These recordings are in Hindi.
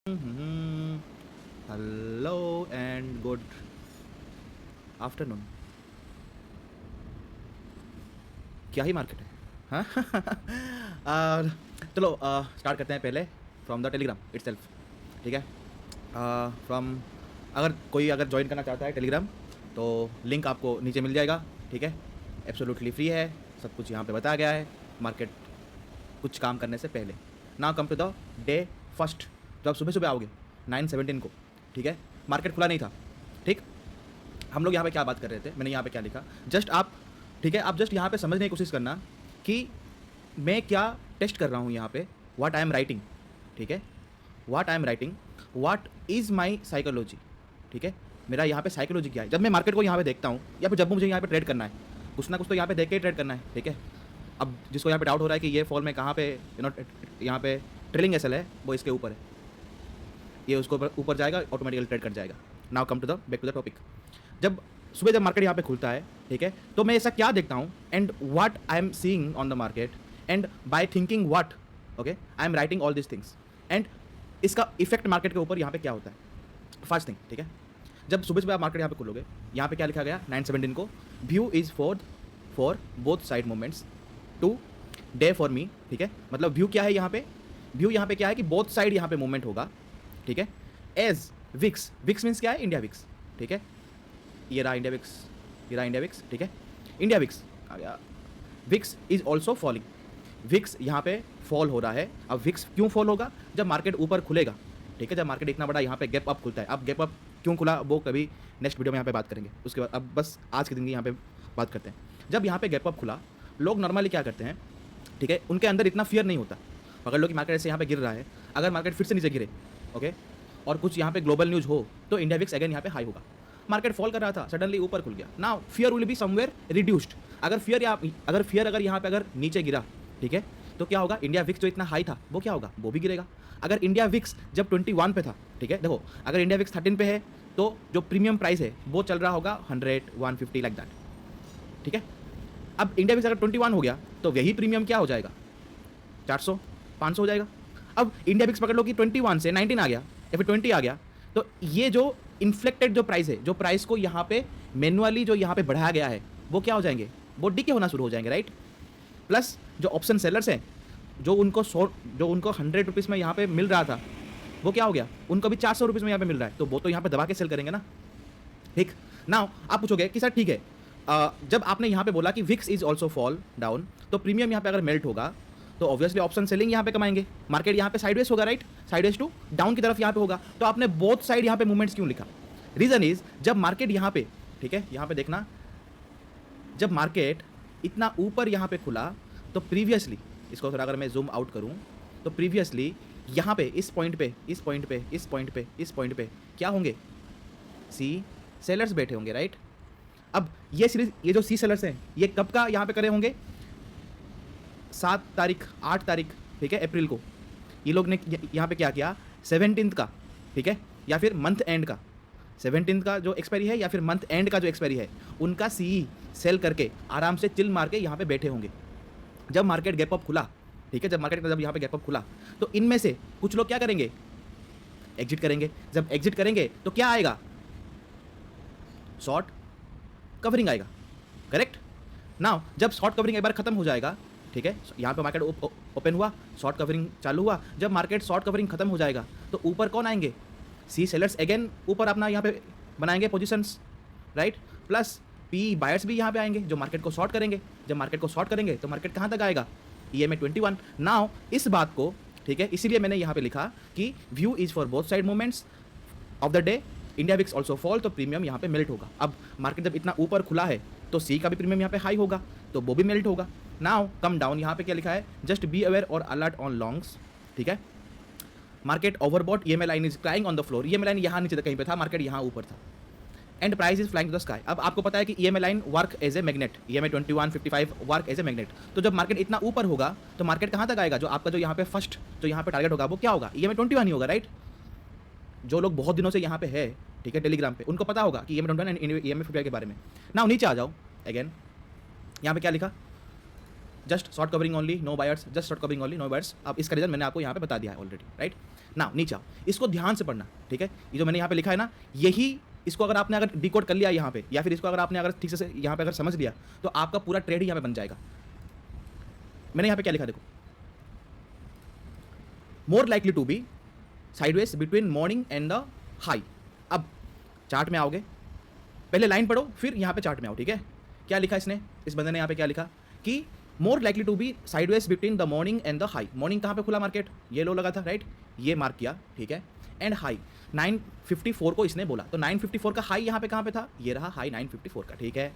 Hello and good afternoon. क्या ही मार्केट है। हाँ और चलो स्टार्ट करते हैं पहले फ्रॉम द टेलीग्राम इटसेल्फ। ठीक है, फ्रॉम अगर ज्वाइन करना चाहता है टेलीग्राम तो लिंक आपको नीचे मिल जाएगा। ठीक है, एब्सोल्युटली फ्री है, सब कुछ यहाँ पे बताया गया है मार्केट कुछ काम करने से पहले। Now come to the day first. जब आप सुबह सुबह आओगे 9:17 को, ठीक है, मार्केट खुला नहीं था। ठीक, हम लोग यहाँ पे क्या बात कर रहे थे, मैंने यहाँ पे क्या लिखा, जस्ट आप, ठीक है, आप जस्ट यहाँ पे समझने की कोशिश करना कि मैं क्या टेस्ट कर रहा हूँ यहाँ पे, व्हाट आई एम राइटिंग। ठीक है, what I am writing, what is my psychology. ठीक है, मेरा यहाँ पे साइकोलॉजी क्या है जब मैं मार्केट को यहाँ पे देखता हूँ, या फिर जब मुझे यहाँ पे ट्रेड करना है, कुछ ना कुछ तो यहाँ पे देख के ट्रेड करना है। ठीक है, अब जिसको यहाँ पे डाउट हो रहा है कि ये फॉल में कहाँ पे यहाँ पे ट्रेलिंग एसएल है, वो इसके ऊपर है, ये उसको ऊपर जाएगा, ऑटोमेटिकली ट्रेड कर जाएगा। Now come to the back to the topic. जब सुबह जब मार्केट यहाँ पे खुलता है, ठीक है, तो मैं ऐसा क्या देखता हूँ, and what I am seeing on the market, and by thinking what, okay, I am writing all this things, and इसका इफेक्ट मार्केट के ऊपर यहाँ पे क्या होता है। फर्स्ट थिंग, ठीक है, जब सुबह सुबह आप मार्केट यहाँ पे खोलोगे, यहाँ पे क्या लिखा गया 9:17 को, view is for both side movements today for me. ठीक है, मतलब व्यू क्या है यहाँ पे, व्यू यहाँ पे क्या है कि बोथ साइड यहाँ पे मूवमेंट होगा। ठीक है, एज विक्स, विक्स मीन्स क्या है, इंडिया विक्स। ठीक है, ये रहा इंडिया विक्स, ये रहा इंडिया विक्स। ठीक है, इंडिया विक्स आ गया, VIX is also falling, VIX यहाँ पे फॉल हो रहा है। अब विक्स क्यों फॉल होगा, जब मार्केट ऊपर खुलेगा। ठीक है, जब मार्केट इतना बड़ा यहाँ पे गैप अप खुलता है, अब गैप अप क्यों खुला वो कभी नेक्स्ट वीडियो में यहाँ पे बात करेंगे। उसके बाद अब बस आज के दिन की यहाँ पे बात करते हैं। जब यहाँ पे गैप अप खुला, लोग नॉर्मली क्या करते हैं, ठीक है, उनके अंदर इतना फियर नहीं होता। अगर लोग मार्केट ऐसे यहाँ पे गिर रहा है, अगर मार्केट फिर से नीचे गिरे, ओके, और कुछ यहाँ पे ग्लोबल न्यूज़ हो, तो इंडिया विक्स अगेन यहाँ पे हाई होगा। मार्केट फॉल कर रहा था, सडनली ऊपर खुल गया, now fear will be somewhere reduced. अगर फियर अगर यहाँ पे अगर नीचे गिरा, ठीक है, तो क्या होगा, इंडिया विक्स जो इतना हाई था वो क्या होगा, वो भी गिरेगा। अगर इंडिया विक्स जब 21 पे था, ठीक है, देखो, अगर इंडिया विक्स 13 पे है तो जो प्रीमियम प्राइस है वो चल रहा होगा 100 150 लाइक दैट। ठीक है, अब इंडिया विक्स अगर 21 हो गया तो यही प्रीमियम क्या हो जाएगा, 400 500 हो जाएगा। अब इंडिया विक्स पकड़ लो कि 21 से 19 आ गया या फिर 20 आ गया, तो ये जो इन्फ्लेक्टेड जो प्राइस है, जो प्राइस को यहाँ पे मैनुअली जो यहाँ पे बढ़ाया गया है, वो क्या हो जाएंगे, वो डीके होना शुरू हो जाएंगे, राइट। प्लस जो ऑप्शन सेलर्स हैं, जो उनको 100 रुपीज़ में यहाँ पे मिल रहा था, वो क्या हो गया, उनको भी 400 रुपीज़ में यहाँ पे मिल रहा है, तो वो तो यहाँ पे दबा के सेल करेंगे ना। ठीक, नाउ आप पूछोगे कि सर ठीक है, जब आपने यहाँ पे बोला कि VIX is also fall down, तो प्रीमियम यहाँ पे अगर मेल्ट होगा तो ऑब्वियसली ऑप्शन सेलिंग यहाँ पे कमाएंगे, मार्केट यहाँ पे साइडवेज होगा, राइट, साइडवेज टू डाउन की तरफ यहाँ पे होगा। तो आपने बोथ साइड यहाँ पे मूवमेंट्स क्यों लिखा, रीजन इज जब मार्केट यहाँ पे, ठीक है, यहाँ पे देखना, जब मार्केट इतना ऊपर यहाँ पे खुला तो प्रीवियसली, इसको थोड़ा अगर मैं जूम आउट करूँ तो प्रीवियसली यहाँ पे इस पॉइंट पे इस पॉइंट पे इस पॉइंट पे इस पॉइंट पे क्या होंगे, सी सेलर्स बैठे होंगे, राइट। अब ये सीरीज, ये जो सी सेलर्स हैं, ये कब का यहाँ पे करे होंगे, 7 तारीख 8 तारीख, ठीक है, अप्रैल को। ये लोग ने यहाँ पे क्या किया, 17 का, ठीक है, या फिर मंथ एंड का, 17 का जो एक्सपायरी है या फिर मंथ एंड का जो एक्सपायरी है, उनका सी सेल करके आराम से चिल मार के यहाँ पे बैठे होंगे। जब मार्केट गैप अप खुला, ठीक है, जब यहाँ पे गैप अप खुला, तो इनमें से कुछ लोग क्या करेंगे, एग्जिट करेंगे। जब एग्जिट करेंगे तो क्या आएगा, शॉर्ट कवरिंग आएगा, करेक्ट। नाउ जब शॉर्ट कवरिंग एक बार खत्म हो जाएगा, ठीक है, यहाँ पे मार्केट ओपन हुआ, शॉर्ट कवरिंग चालू हुआ, जब मार्केट शॉर्ट कवरिंग खत्म हो जाएगा तो ऊपर कौन आएंगे, सी सेलर्स अगेन ऊपर अपना यहाँ पे बनाएंगे positions, right. Plus P buyers भी यहाँ पे आएंगे जो मार्केट को शॉर्ट करेंगे। जब मार्केट को शॉर्ट करेंगे तो मार्केट कहाँ तक आएगा, EMA 21। नाउ इस बात को, ठीक है, इसीलिए मैंने यहाँ पे लिखा कि view is for both side movements of the day, India VIX also fall, तो प्रीमियम यहाँ पे मेल्ट होगा। अब मार्केट जब इतना ऊपर खुला है तो सी का भी प्रीमियम यहाँ पे हाई होगा, तो वो भी मेल्ट होगा। नाउ कम डाउन, यहाँ पे क्या लिखा है, जस्ट बी अवेयर और अलर्ट ऑन लॉन्ग्स। ठीक है, market overbought, EMA line is flying on the floor, EMA line यहाँ नीचे कहीं पे था, मार्केट यहाँ ऊपर था, and price is flying to the sky. अब आपको पता है कि EMA line work as a magnet, EMA 21 55 work as a magnet. तो जब मार्केट इतना ऊपर होगा तो मार्केट कहाँ तक आएगा, जो आपका जो यहाँ पे फर्स्ट जो यहाँ पे टारगेट होगा वो क्या होगा, EMA 21 ही होगा, राइट। जो लोग बहुत दिनों से यहाँ पे है, ठीक है, टेलीग्राम पे, उनको पता होगा कि EMA 21 एंड EMA 55 के बारे में। नाउ नीचे आ जाओ अगेन, यहाँ पे क्या लिखा, just short covering only no buyers, just short covering only no buyers. अब इसका रीजन मैंने आपको यहाँ पे बता दिया है ऑलरेडी, राइट। ना नीचे आओ, इसको ध्यान से पढ़ना, ठीक है। ये जो मैंने यहाँ पे लिखा है ना, यही इसको अगर आपने अगर डिकोड कर लिया यहाँ पे, या फिर इसको अगर आपने अगर ठीक से यहाँ पे अगर समझ लिया, तो आपका पूरा ट्रेड ही यहाँ पे बन जाएगा। मैंने यहाँ पे क्या लिखा देखो, more likely to be sideways between morning and the high. अब चार्ट में आओगे, पहले लाइन पढ़ो फिर यहाँ पे चार्ट में आओ, ठीक है। क्या लिखा इसने, इस बंदे ने यहाँ पे क्या लिखा कि more likely to be sideways between the morning and the high. Morning कहाँ पे खुला मार्केट, ये लो लगा था, राइट, ये मार्क किया, ठीक है। एंड हाई 954 को इसने बोला, तो 954 का हाई यहाँ पे कहाँ पे था, ये रहा हाई 954 का, ठीक है।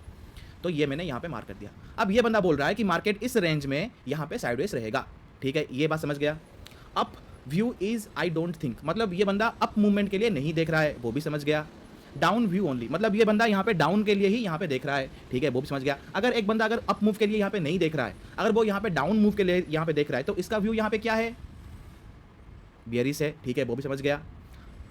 तो ये मैंने यहाँ पे मार्क कर दिया। अब ये बंदा बोल रहा है कि मार्केट इस रेंज में यहाँ पे साइडवेज रहेगा, ठीक है, ये बात समझ गया। Up view is I don't think, मतलब ये बंदा अप मूवमेंट के लिए नहीं देख रहा है, वो भी समझ गया। डाउन व्यू ओनली, मतलब ये बंदा यहाँ पे डाउन के लिए ही यहाँ पे देख रहा है, ठीक है, वो भी समझ गया। अगर एक बंदा अगर अप मूव के लिए यहाँ पे नहीं देख रहा है, अगर वो यहाँ पे डाउन मूव के लिए यहाँ पे देख रहा है, तो इसका व्यू यहाँ पे क्या है, बियरिश है, ठीक है, वो भी समझ गया।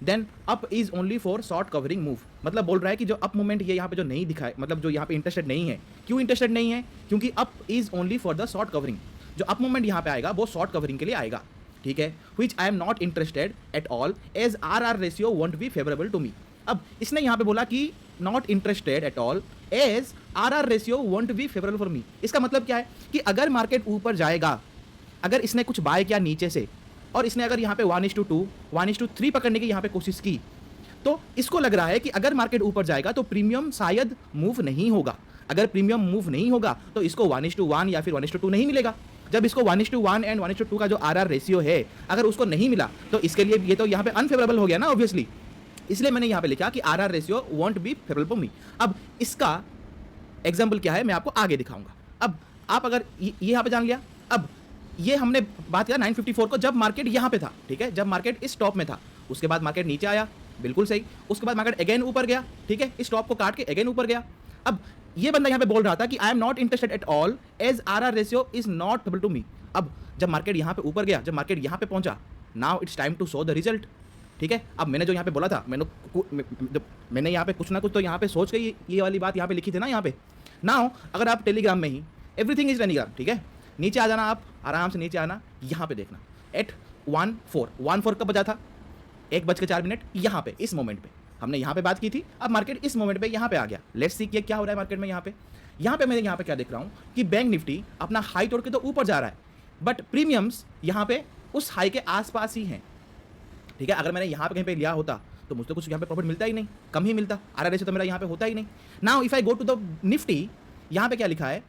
Then up is only for short covering move, मतलब बोल रहा है कि जो अप मूवमेंट ये यहाँ पे जो नहीं दिखा है, मतलब जो यहाँ पे इंटरेस्टेड नहीं है, क्यों इंटरेस्टेड नहीं है, क्योंकि up is only for the short covering. जो अप मूवमेंट यहाँ पे आएगा वो शॉर्ट कवरिंग के लिए आएगा, ठीक है। Which I am not interested at all as R ratio won't be favourable to me. अब इसने यहाँ पे बोला कि not interested at all as R ratio won't be favourable for me. इसका मतलब क्या है कि अगर मार्केट ऊपर जाएगा, अगर इसने कुछ बाय किया नीचे से और इसने अगर यहाँ पे 1:2 1:3 पकड़ने की यहाँ पे कोशिश की, तो इसको लग रहा है कि अगर मार्केट ऊपर जाएगा तो प्रीमियम शायद मूव नहीं होगा। अगर प्रीमियम मूव नहीं होगा तो इसको 1:1 या फिर 1:2 नहीं मिलेगा। जब इसको 1:1 एंड 1:2 का जो आर रेशियो है, अगर उसको नहीं मिला तो इसके लिए ये तो यहाँ पे अनफेवरेबल हो गया ना, ऑब्वियसली। इसलिए मैंने यहाँ पे लिखा कि R ratio won't be favourable for me. अब इसका एग्जाम्पल क्या है मैं आपको आगे दिखाऊंगा। अब आप अगर ये यहाँ पे जान लिया, अब ये हमने बात किया 954 को, जब मार्केट यहाँ पे था, ठीक है, जब मार्केट इस टॉप में था, उसके बाद मार्केट नीचे आया, बिल्कुल सही, उसके बाद मार्केट अगेन ऊपर गया, ठीक है, इस टॉप को काट के अगेन ऊपर गया। अब ये बंदा यहाँ पे बोल रहा था कि I am not interested at all as R ratio is not favourable to me. अब जब मार्केट यहाँ पे ऊपर गया, जब मार्केट यहाँ पे पहुंचा, now it's time to show the result, ठीक है। अब मैंने जो यहाँ पे बोला था, मैंने यहाँ पे कुछ ना कुछ तो यहाँ पे सोच के ये वाली बात यहाँ पे लिखी थी ना यहाँ पे। नाउ अगर आप टेलीग्राम में ही एवरीथिंग इज टेलीग्राम, ठीक है, नीचे आ जाना, आप आराम से नीचे आना, यहाँ पे देखना एट 1:4 कब बजा था, 1:04 यहाँ पे इस मोमेंट पे हमने यहाँ पे बात की थी। अब मार्केट इस मोमेंट पे यहाँ पे आ गया। लेट्स सी क्या हो रहा है मार्केट में। यहाँ पे मैं यहाँ पे क्या देख रहा हूँ कि बैंक निफ्टी अपना हाई तोड़ के तो ऊपर जा रहा है, बट प्रीमियम्स यहाँ पे उस हाई के आसपास ही हैं, ठीक है। अगर मैंने यहाँ पे कहीं पे लिया होता तो मुझे तो कुछ यहाँ पे प्रॉफिट मिलता ही नहीं, कम ही मिलता, आर रेशियो तो मेरा यहाँ पे होता ही नहीं। Now if I go to the Nifty, यहाँ पे क्या लिखा है,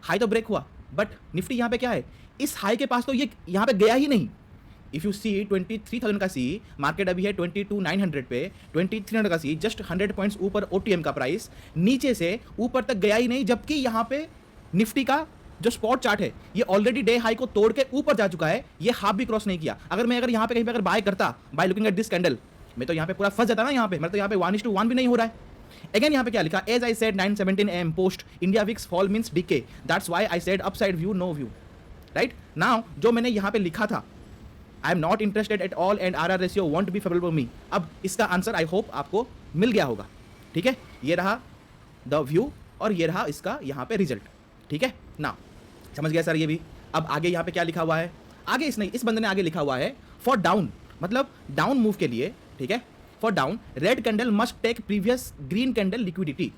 हाई तो ब्रेक हुआ, बट निफ्टी यहाँ पे क्या है, इस हाई के पास तो ये यहाँ पे गया ही नहीं। इफ यू सी 23,000 का सी, मार्केट अभी है 22,900 पे, 2300 का सी, जस्ट 100 पॉइंट्स ऊपर ओटीएम का प्राइस, नीचे से ऊपर तक गया ही नहीं। जबकि यहाँ पे निफ्टी का जो स्पॉट चार्ट है ये ऑलरेडी डे हाई को तोड़ के ऊपर जा चुका है, ये हाफ भी क्रॉस नहीं किया। अगर मैं यहाँ पे कहीं पे अगर बाय करता, by looking at this candle, मैं तो यहाँ पे पूरा फंस जाता ना। यहाँ पे मतलब तो यहाँ पे 1:1 भी नहीं हो रहा है। अगेन यहाँ पे क्या लिखा, as I said 9:17 AM post India VIX fall means डीके, that's why I said upside view no view, right. Now जो मैंने यहाँ पे लिखा था, I am not interested at all and R ratio won't be favourable for me, अब इसका आंसर आई होप आपको मिल गया होगा, ठीक है। ये रहा द व्यू और ये रहा इसका यहाँ पे रिजल्ट, ठीक है ना, समझ गया सर। ये भी अब आगे यहाँ पे क्या लिखा हुआ है, आगे इस बंदे ने आगे लिखा हुआ है फॉर डाउन, मतलब डाउन मूव के लिए, ठीक है, for down red candle must take previous green candle liquidity.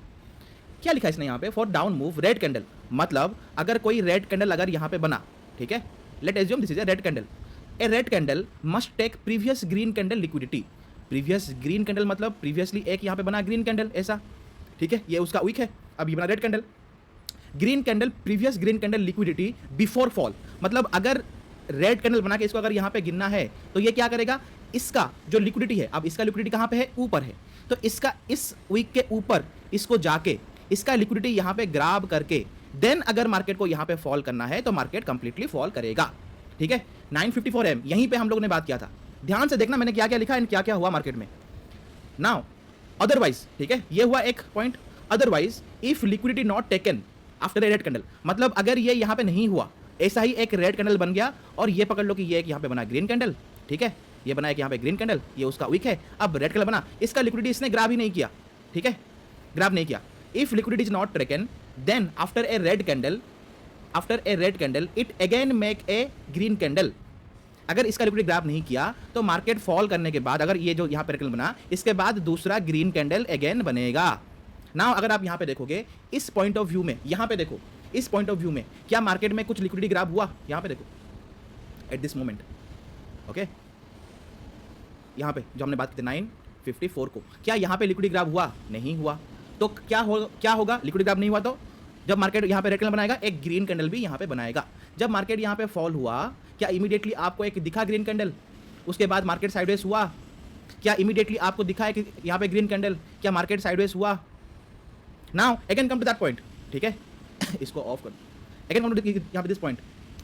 क्या लिखा है इसने यहाँ पे, for down move red candle, मतलब अगर कोई रेड कैंडल अगर यहाँ पे बना, ठीक है, let assume this is a red candle, a red candle must take previous green candle liquidity. Previous green candle मतलब प्रीवियसली एक यहाँ पे बना ग्रीन कैंडल ऐसा, ठीक है, ये उसका वीक है, अब ये बना red candle. Green candle previous green candle liquidity before fall, मतलब अगर रेड कैंडल बना के इसको अगर यहाँ पे गिनना है तो ये क्या करेगा, इसका जो लिक्विडिटी है, अब इसका लिक्विडिटी कहाँ पे है, ऊपर है, तो इसका इस वीक के ऊपर इसको जाके इसका लिक्विडिटी यहाँ पे ग्राब करके देन अगर मार्केट को यहाँ पे फॉल करना है तो मार्केट कंप्लीटली फॉल करेगा, ठीक है। 954 M यहीं पे हम लोग ने बात किया था, ध्यान से देखना मैंने क्या क्या लिखा है, क्या क्या हुआ मार्केट में। नाउ अदरवाइज, ठीक है, ये हुआ एक point. Otherwise if liquidity not taken after a red candle, मतलब अगर ये यहाँ पे नहीं हुआ, ऐसा ही एक रेड कैंडल बन गया और ये पकड़ लो कि ये एक यहाँ पे बना ग्रीन कैंडल, ठीक है, ये बना एक यहाँ पे ग्रीन कैंडल, ये उसका वीक है, अब रेड कैंडल बना, इसका लिक्विडिटी इसने ग्राब ही नहीं किया, ठीक है, ग्राब नहीं किया। If liquidity is not taken then after a red candle it again make a green candle, अगर इसका लिक्विडिटी ग्राफ नहीं किया तो मार्केट फॉल करने के बाद अगर ये जो यहाँ पे रेक्टेंगल बना इसके बाद दूसरा ग्रीन कैंडल अगेन बनेगा। नाउ अगर आप यहाँ पे देखोगे इस पॉइंट ऑफ व्यू में, यहाँ पे देखो इस पॉइंट ऑफ व्यू में क्या मार्केट में कुछ लिक्विडिटी ग्राफ हुआ? यहाँ पे देखो एट दिस मोमेंट, ओके यहाँ पे जो हमने बात की थी 954 को, क्या यहाँ पे लिक्विडिटी ग्राफ हुआ? नहीं हुआ। तो क्या होगा? लिक्विडिटी ग्राफ नहीं हुआ तो जब मार्केट यहाँ पे रेड कैंडल बनाएगा एक ग्रीन कैंडल भी यहाँ पे बनाएगा। जब मार्केट यहाँ पे फॉल हुआ क्या इमीडिएटली आपको एक दिखा ग्रीन कैंडल? उसके बाद मार्केट साइडवेज हुआ, क्या इमीडिएटली आपको दिखा है कि यहाँ पे ग्रीन कैंडल? क्या मार्केट साइडवेज हुआ? Now again come to that point, ठीक है इसको ऑफ कर, अगेन कम टू यहाँ पे दिस पॉइंट,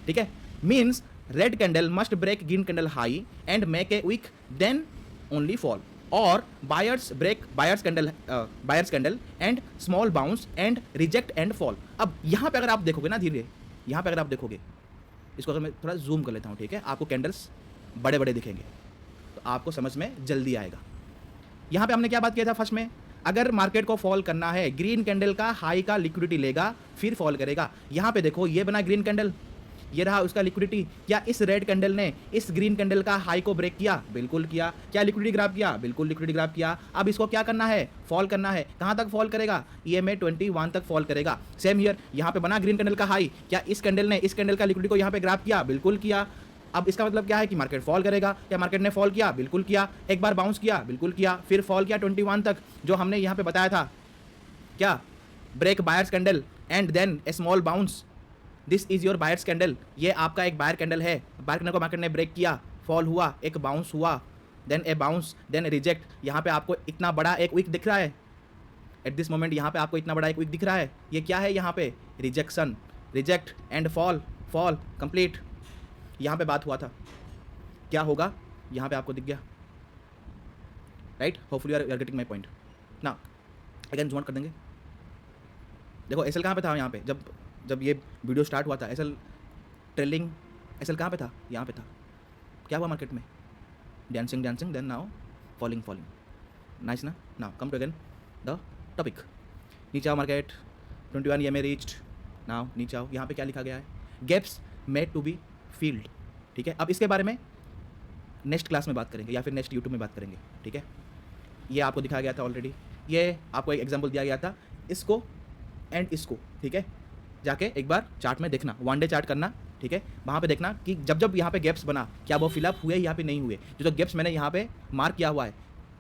ठीक है। Means red candle must break green candle high and make a weak then only fall, और buyers break buyers candle and small bounce and reject and fall. अब यहाँ पे अगर आप देखोगे ना धीरे, यहाँ पे अगर आप देखोगे, इसको अगर मैं थोड़ा जूम कर लेता हूँ, ठीक है, आपको कैंडल्स बड़े बड़े दिखेंगे तो आपको समझ में जल्दी आएगा। यहाँ पे हमने क्या बात किया था फर्स्ट में? अगर मार्केट को फॉल करना है ग्रीन कैंडल का हाई का लिक्विडिटी लेगा फिर फॉल करेगा। यहाँ पे देखो ये बना ग्रीन कैंडल, ये रहा उसका लिक्विडिटी। क्या इस रेड कैंडल ने इस ग्रीन कैंडल का हाई को ब्रेक किया? बिल्कुल किया। क्या लिक्विडिटी ग्राफ किया? बिल्कुल लिक्विडिटी ग्राफ किया। अब इसको क्या करना है? फॉल करना है। कहाँ तक फॉल करेगा? EMA 21 तक फॉल करेगा। सेम हियर, यहाँ पे बना ग्रीन कैंडल का हाई, क्या इस कैंडल ने इस कैंडल का लिक्विडिटी को यहाँ पे ग्राफ किया? बिल्कुल किया। अब इसका मतलब क्या है कि मार्केट फॉल करेगा। क्या मार्केट ने फॉल किया? बिल्कुल किया। एक बार बाउंस किया? बिल्कुल किया। फिर फॉल किया 21 तक, जो हमने यहाँ पे बताया था, क्या break buyers candle and then a small bounce, this is your buyers candle. ये आपका एक बायर कैंडल है। बायर कैंडल को मार्केट ने ब्रेक किया, फॉल हुआ, एक बाउंस हुआ, then a bounce, then reject. यहाँ पे आपको इतना बड़ा एक वीक दिख रहा है एट दिस मोमेंट, यहाँ पे आपको इतना बड़ा एक वीक दिख रहा है। ये क्या है? यहाँ पे rejection, reject and fall, fall complete. यहाँ पे बात हुआ था क्या होगा, यहाँ पे आपको दिख गया, right? Hopefully you are getting my point ना। अगेन जूम आउट कर देंगे। देखो एसएल कहाँ पे था? यहाँ पे जब ये वीडियो स्टार्ट हुआ था एसएल ट्रेलिंग, एसएल कहाँ पे था? यहाँ पे था। क्या हुआ मार्केट में? Dancing dancing then now falling falling. Nice ना। Now come to again the topic. नीचे आओ मार्केट 21 EMA रीच्ड। नाउ नीचे आओ, यहाँ पे क्या लिखा गया है? Gaps made to be filled, ठीक है। अब इसके बारे में नेक्स्ट क्लास में बात करेंगे या फिर नेक्स्ट यूट्यूब में बात करेंगे, ठीक है। ये आपको दिखाया गया था ऑलरेडी, ये आपको एक एग्जांपल दिया गया था, इसको एंड इसको, ठीक है। जाके एक बार चार्ट में देखना, 1 डे चार्ट करना, ठीक है। वहाँ पे देखना कि जब जब यहाँ पे गैप्स बना क्या वो फिलअप हुए या फिर नहीं हुए। जो गैप्स मैंने यहाँ पे मार्क किया हुआ है,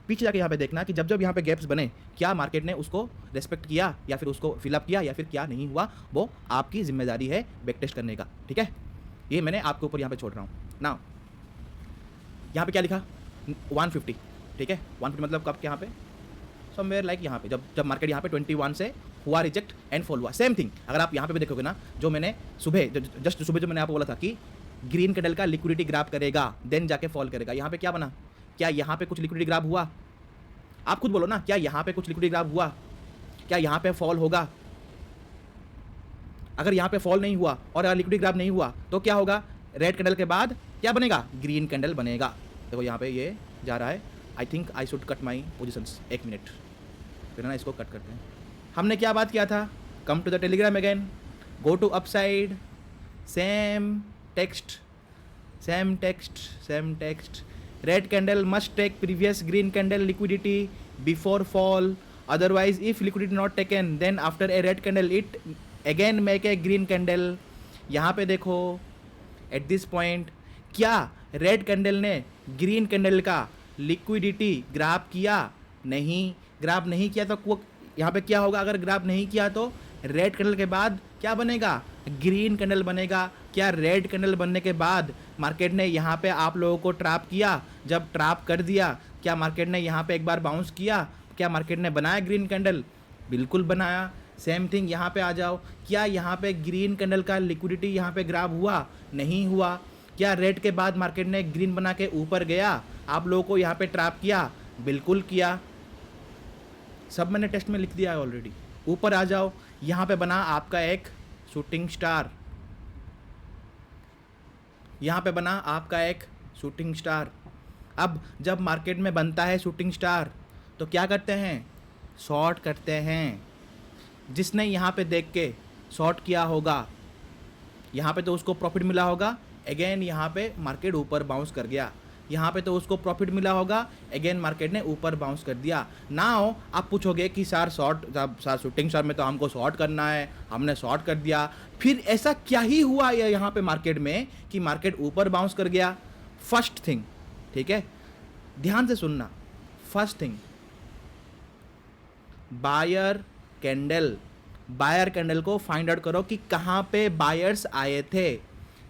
पीछे जाके यहाँ पे देखना कि जब जब यहाँ पे गैप्स बने क्या मार्केट ने उसको रेस्पेक्ट किया या फिर उसको फिलअप किया या फिर क्या नहीं हुआ। वो आपकी जिम्मेदारी है बैक टेस्ट करने का, ठीक है। ये मैंने आपके ऊपर यहाँ पे छोड़ रहा हूँ ना। यहाँ पे क्या लिखा? 150, ठीक है। 150 मतलब कब? यहाँ पे समवेयर लाइक यहाँ पे जब मार्केट यहाँ पे 21 से हुआ रिजेक्ट एंड फॉल हुआ। सेम थिंग अगर आप यहाँ पे भी देखोगे ना, जो मैंने सुबह जस्ट सुबह जो मैंने आपको बोला था कि ग्रीन कैंडल का लिक्विडिटी ग्राफ करेगा देन जाके फॉल करेगा। यहाँ पे क्या बना? क्या यहाँ पे कुछ लिक्विडिटी ग्राफ हुआ? आप खुद बोलो ना, क्या यहाँ पे कुछ लिक्विडिटी ग्राफ हुआ? क्या यहाँ पे फॉल होगा? अगर यहाँ पे फॉल नहीं हुआ और अगर लिक्विडिटी ग्राफ नहीं हुआ तो क्या होगा? रेड कैंडल के बाद क्या बनेगा? ग्रीन कैंडल बनेगा। देखो यहाँ पे ये जा रहा है। I think I should cut my positions. 1 minute फिर ना इसको कट करते हैं। हमने क्या बात किया था? Come to the Telegram again, go to upside, same text same text same text. Red candle must take previous green candle liquidity before fall, otherwise if liquidity not taken then after a red candle it again make a green candle। यहाँ पे देखो एट दिस पॉइंट क्या रेड कैंडल ने ग्रीन कैंडल का लिक्विडिटी ग्राफ किया? नहीं, ग्राफ नहीं किया तो यहाँ पे क्या होगा? अगर ग्राफ नहीं किया तो रेड कैंडल के बाद क्या बनेगा? ग्रीन कैंडल बनेगा। क्या रेड कैंडल बनने के बाद मार्केट ने यहाँ पे आप लोगों को ट्रैप किया? जब ट्रैप कर दिया क्या मार्केट ने यहाँ पे एक बार बाउंस किया? क्या मार्केट ने बनाया ग्रीन कैंडल? बिल्कुल बनाया। सेम थिंग यहाँ पे आ जाओ, क्या यहाँ पे ग्रीन कैंडल का लिक्विडिटी यहाँ पे ग्राफ हुआ? नहीं हुआ। क्या रेड के बाद मार्केट ने ग्रीन बना के ऊपर गया? आप लोगों को यहाँ पे ट्रैप किया? बिल्कुल किया। सब मैंने टेस्ट में लिख दिया है ऑलरेडी। ऊपर आ जाओ, यहाँ पे बना आपका एक शूटिंग स्टार, यहाँ पे बना आपका एक शूटिंग स्टार। अब जब मार्केट में बनता है शूटिंग स्टार तो क्या करते हैं? शॉर्ट करते हैं। जिसने यहाँ पे देख के शॉर्ट किया होगा यहाँ पे तो उसको प्रॉफिट मिला होगा, अगेन यहाँ पे मार्केट ऊपर बाउंस कर गया, यहाँ पे तो उसको प्रॉफिट मिला होगा, अगेन मार्केट ने ऊपर बाउंस कर दिया। नाउ आप पूछोगे कि सर सर शूटिंग स्टार में तो हमको शॉर्ट करना है, हमने शॉर्ट कर दिया, फिर ऐसा क्या ही हुआ यहाँ पे मार्केट में कि मार्केट ऊपर बाउंस कर गया? फर्स्ट थिंग, ठीक है, ध्यान से सुनना, फर्स्ट थिंग, बायर कैंडल को फाइंड आउट करो कि कहाँ पे बायर्स आए थे।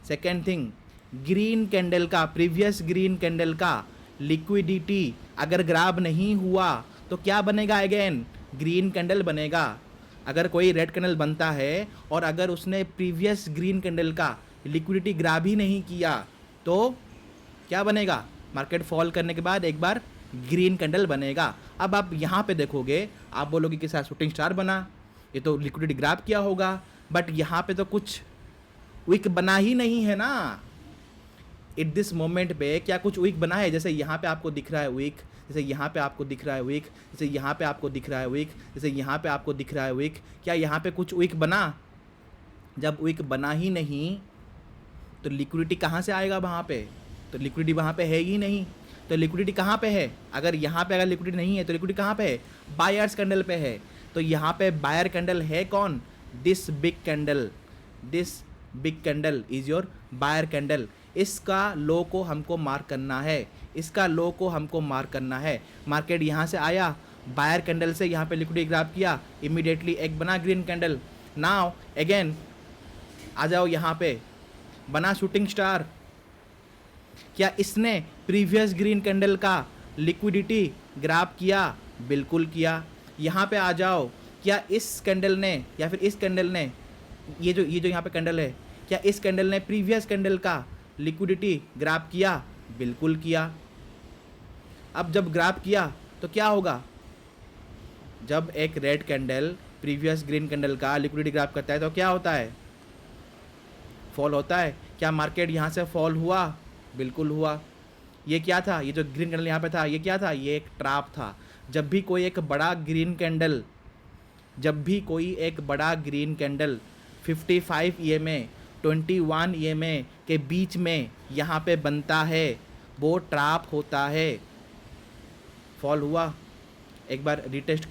सेकेंड थिंग, ग्रीन कैंडल का, प्रीवियस ग्रीन कैंडल का लिक्विडिटी अगर ग्राब नहीं हुआ तो क्या बनेगा? अगेन ग्रीन कैंडल बनेगा। अगर कोई रेड कैंडल बनता है और अगर उसने प्रीवियस ग्रीन कैंडल का लिक्विडिटी ग्राब ही नहीं किया तो क्या बनेगा? मार्केट फॉल करने के बाद एक बार ग्रीन कैंडल बनेगा। अब आप यहाँ पे देखोगे, आप बोलोगे कि सर शूटिंग स्टार बना, ये तो लिक्विडिटी ग्राब किया होगा, बट यहाँ पे तो कुछ विक बना ही नहीं है ना। एट दिस मोमेंट पे क्या कुछ विक बना है? जैसे यहाँ पे आपको दिख रहा है विक, जैसे यहाँ पे आपको दिख रहा है विक, जैसे यहाँ पे आपको दिख रहा है विक, जैसे यहाँ पे आपको दिख रहा है विक, क्या यहाँ पे कुछ विक बना? जब विक बना ही नहीं तो लिक्विडिटी कहाँ से आएगा वहाँ पे? तो लिक्विडिटी वहाँ पे है ही नहीं। तो लिक्विडिटी कहाँ पे है? अगर यहाँ पे अगर लिक्विडिटी नहीं है तो लिक्विडिटी कहाँ पे है? बायर्स कैंडल पे है। तो यहाँ पे बायर कैंडल है कौन? This big candle is your buyer candle. इसका लो को हमको मार्क करना है, इसका लो को हमको मार्क करना है। मार्केट यहाँ से आया, बायर कैंडल से यहाँ पे लिक्विडिटी ग्रैब किया, इमीडिएटली एक बना ग्रीन कैंडल। नाउ अगेन आ जाओ यहाँ पे, बना शूटिंग स्टार। क्या इसने प्रीवियस ग्रीन कैंडल का लिक्विडिटी ग्रैब किया? बिल्कुल किया। यहाँ पे आ जाओ, क्या इस कैंडल ने या फिर इस कैंडल ने, ये जो यहाँ पे कैंडल है, क्या इस कैंडल ने प्रीवियस कैंडल का लिक्विडिटी ग्रैब किया? बिल्कुल किया। अब जब ग्रैब किया तो क्या होगा? जब एक red candle previous green candle का लिक्विडिटी ग्रैब करता है तो क्या होता है? फॉल होता है। क्या मार्केट यहाँ से फॉल हुआ? बिल्कुल हुआ। ये क्या था? ये जो ग्रीन कैंडल यहाँ पे था, ये क्या था? ये एक ट्रैप था। जब भी कोई एक बड़ा ग्रीन कैंडल 55 EMA 21 EMA के बीच में यहाँ पे बनता है, वो ट्रैप होता है। फॉल हुआ, एक बार रिटेस्ट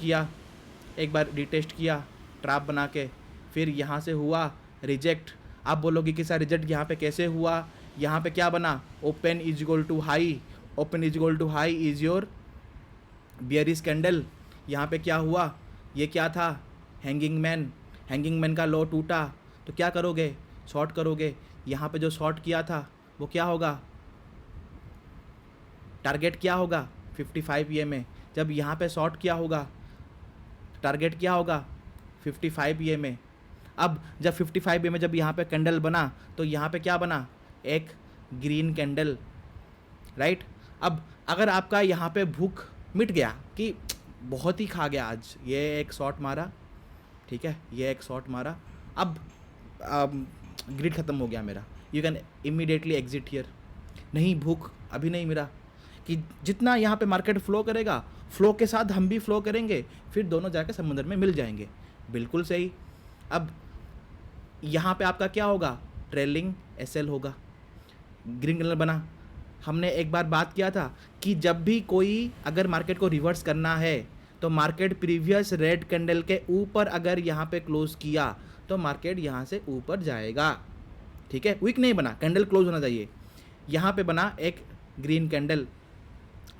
किया ट्रैप बना के, फिर यहाँ से हुआ रिजेक्ट। आप बोलोगे कि सर रिजेक्ट यहाँ पे कैसे हुआ? यहाँ पे क्या बना? Open is equal to high is your bearish candle. यहाँ पे क्या हुआ? ये क्या था? हैंगिंग मैन का लो टूटा, तो क्या करोगे? शॉर्ट करोगे। यहाँ पे जो शॉर्ट किया था वो क्या होगा? टारगेट क्या होगा? 55 EMA। जब यहाँ पे शॉर्ट किया होगा, टारगेट क्या होगा? 55 EMA। अब जब 55 EMA जब यहाँ पे कैंडल बना तो यहाँ पे क्या बना? एक ग्रीन कैंडल, राइट। अब अगर आपका यहाँ पे भूख मिट गया कि बहुत ही खा गया आज, ये एक शॉट मारा, ठीक है, ये एक शॉट मारा, अब ग्रिड ख़त्म हो गया मेरा, you can immediately exit here. नहीं, भूख अभी नहीं मिला, कि जितना यहाँ पे मार्केट फ्लो करेगा, फ्लो के साथ हम भी फ्लो करेंगे, फिर दोनों जाके समुद्र में मिल जाएंगे। बिल्कुल सही। अब यहाँ पे आपका क्या होगा? ट्रेलिंग एसएल होगा, ग्रीन कैंडल बना। हमने एक बार बात किया था कि जब भी कोई अगर मार्केट को रिवर्स करना है तो मार्केट प्रीवियस रेड कैंडल के ऊपर अगर यहाँ पे क्लोज किया तो मार्केट यहाँ से ऊपर जाएगा, ठीक है। वीक नहीं बना, कैंडल क्लोज होना चाहिए। यहाँ पे बना एक ग्रीन कैंडल,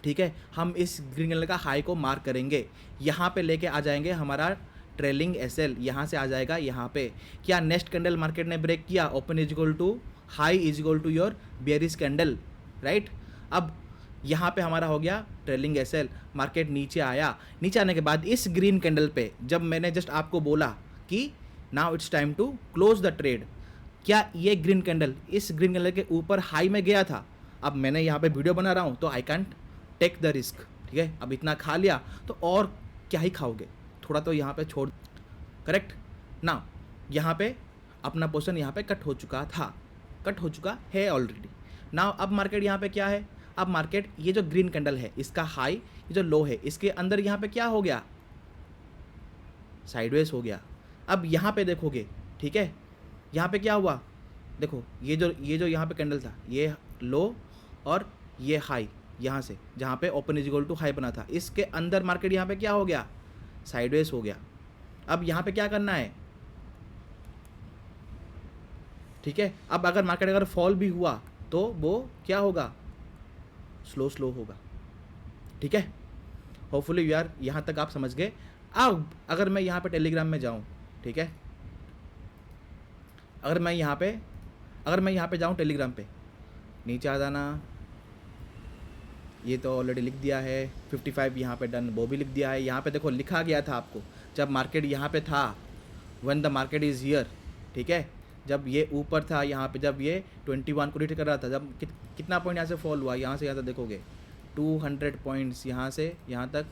ठीक है, हम इस ग्रीन कैंडल का हाई को मार्क करेंगे, यहाँ पे लेके आ जाएंगे हमारा ट्रेलिंग एसएल, यहाँ से आ जाएगा यहाँ पे। क्या नेक्स्ट कैंडल मार्केट ने ब्रेक किया? Open is equal to high is equal to your bearish candle, right. अब यहाँ पे हमारा हो गया ट्रेलिंग एसएल, मार्केट नीचे आया। नीचे आने के बाद इस ग्रीन कैंडल पे जब मैंने जस्ट आपको बोला कि now it's time to close the trade, क्या ये ग्रीन कैंडल इस ग्रीन कैंडल के ऊपर हाई में गया था? अब मैंने यहाँ पे वीडियो बना रहा हूँ तो I can't take the risk, ठीक है। अब इतना खा लिया तो और क्या ही खाओगे, थोड़ा तो यहाँ पे छोड़, करेक्ट ना। यहाँ पे अपना पोर्शन यहाँ पे कट हो चुका है ऑलरेडी। ना अब मार्केट यहाँ पे क्या है? अब मार्केट ये जो ग्रीन कैंडल है इसका हाई, ये जो लो है, इसके अंदर यहाँ पे क्या हो गया? साइडवेज हो गया। अब यहाँ पे देखोगे, ठीक है, यहाँ पे क्या हुआ? देखो ये जो यहाँ पे कैंडल था, ये लो और ये हाई यहाँ से, जहाँ पे open is equal to high बना था, इसके अंदर मार्केट यहाँ पे क्या हो गया, साइडवेज हो गया। अब यहाँ पे क्या करना है, ठीक है। अब अगर मार्केट अगर फॉल भी हुआ तो वो क्या होगा, स्लो होगा, ठीक है। होपफुली यार यहाँ तक आप समझ गए। अब अगर मैं यहाँ पे टेलीग्राम में जाऊँ, ठीक है, अगर मैं यहाँ पे जाऊँ टेलीग्राम पे, नीचे आ जाना, ये तो ऑलरेडी लिख दिया है 55 यहाँ पे डन, वो भी लिख दिया है। यहाँ पे देखो लिखा गया था आपको, जब मार्केट यहाँ पे था, when the market is here, ठीक है, जब ये ऊपर था यहाँ पे, जब ये 21 को रिट कर रहा था, जब कितना पॉइंट यहाँ से फॉल हुआ, यहाँ से यहाँ तक देखोगे 200 पॉइंट्स, यहाँ से यहाँ तक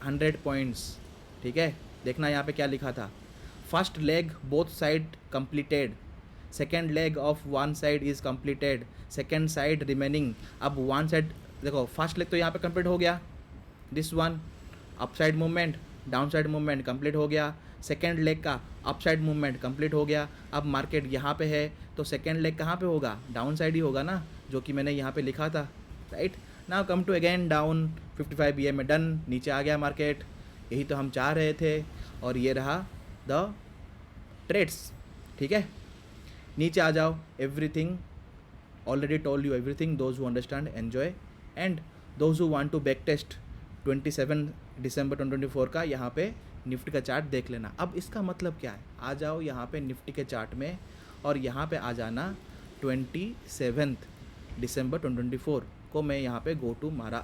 100 पॉइंट्स, ठीक है। देखना यहाँ पे क्या लिखा था, first leg both side completed, second leg of one side is completed, second side remaining. अब वन साइड देखो, फर्स्ट लेग तो यहाँ पे कंप्लीट हो गया, this one upside movement, down side movement complete हो गया, सेकेंड लेग का अपसाइड मूवमेंट कंप्लीट हो गया। अब मार्केट यहाँ पे है तो सेकेंड लेग कहाँ पे होगा, डाउन साइड ही होगा ना, जो कि मैंने यहाँ पे लिखा था, right. Now come to again down 55 ये में डन, नीचे आ गया मार्केट, यही तो हम चाह रहे थे, और ये रहा द ट्रेड्स, ठीक है। नीचे आ जाओ, everything already told you everything, those who understand enjoy, and those who want to back test 27 दिसंबर 2024 का यहाँ पे निफ्टी का चार्ट देख लेना। अब इसका मतलब क्या है, आ जाओ यहाँ पे निफ्टी के चार्ट में, और यहाँ पे आ जाना 27 दिसंबर 2024 को मैं यहाँ पे गो टू मारा,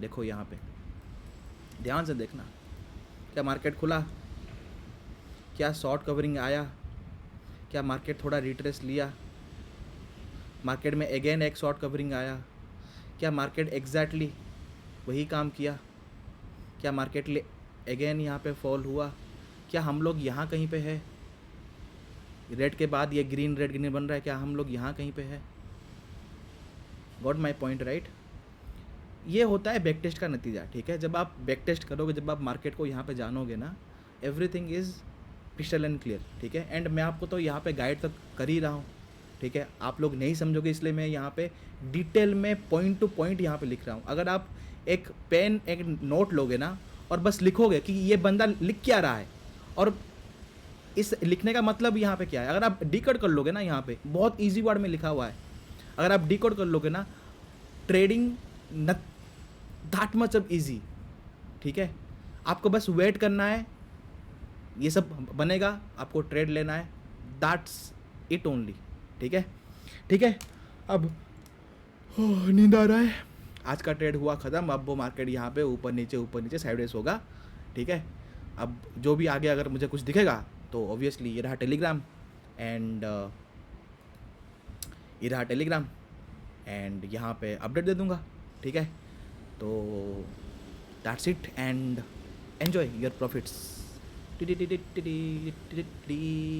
देखो यहाँ पे ध्यान से देखना, क्या मार्केट खुला, क्या शॉर्ट कवरिंग आया, क्या मार्केट थोड़ा रिट्रेस लिया, मार्केट में अगेन एक शॉर्ट कवरिंग आया, क्या मार्केट एग्जैक्टली वही काम किया, क्या मार्केट ले अगेन यहाँ पे फॉल हुआ, क्या हम लोग यहाँ कहीं पे है, रेड के बाद ये ग्रीन रेड ग्रीन बन रहा है, क्या हम लोग यहाँ कहीं पे है, गॉट माई पॉइंट राइट। ये होता है बैक टेस्ट का नतीजा, ठीक है। जब आप बैक टेस्ट करोगे, जब आप मार्केट को यहाँ पे जानोगे ना, everything is crystal and clear, ठीक है। एंड मैं आपको तो यहाँ पे गाइड तक कर ही रहा हूँ, ठीक है। आप लोग नहीं समझोगे, इसलिए मैं यहाँ पे डिटेल में पॉइंट टू पॉइंट यहाँ पे लिख रहा हूँ। अगर आप एक पेन एक नोट लोगे ना और बस लिखोगे कि ये बंदा लिख क्या रहा है, और इस लिखने का मतलब यहाँ पे क्या है, अगर आप डिकोड कर लोगे ना, यहाँ पे बहुत ईजी वर्ड में लिखा हुआ है, अगर आप डिकोड कर लोगे ना, trading that much of easy, ठीक है। आपको बस वेट करना है, ये सब बनेगा, आपको ट्रेड लेना है, दैट्स इट ओनली, ठीक है, ठीक है। अब नींद आ रहा है, आज का ट्रेड हुआ ख़त्म, अब वो मार्केट यहाँ पे ऊपर नीचे साइडवेज होगा, ठीक है। अब जो भी आगे अगर मुझे कुछ दिखेगा तो ऑब्वियसली ये रहा टेलीग्राम, एंड यहाँ पे अपडेट दे दूँगा, ठीक है। तो that's it, and enjoy your profits.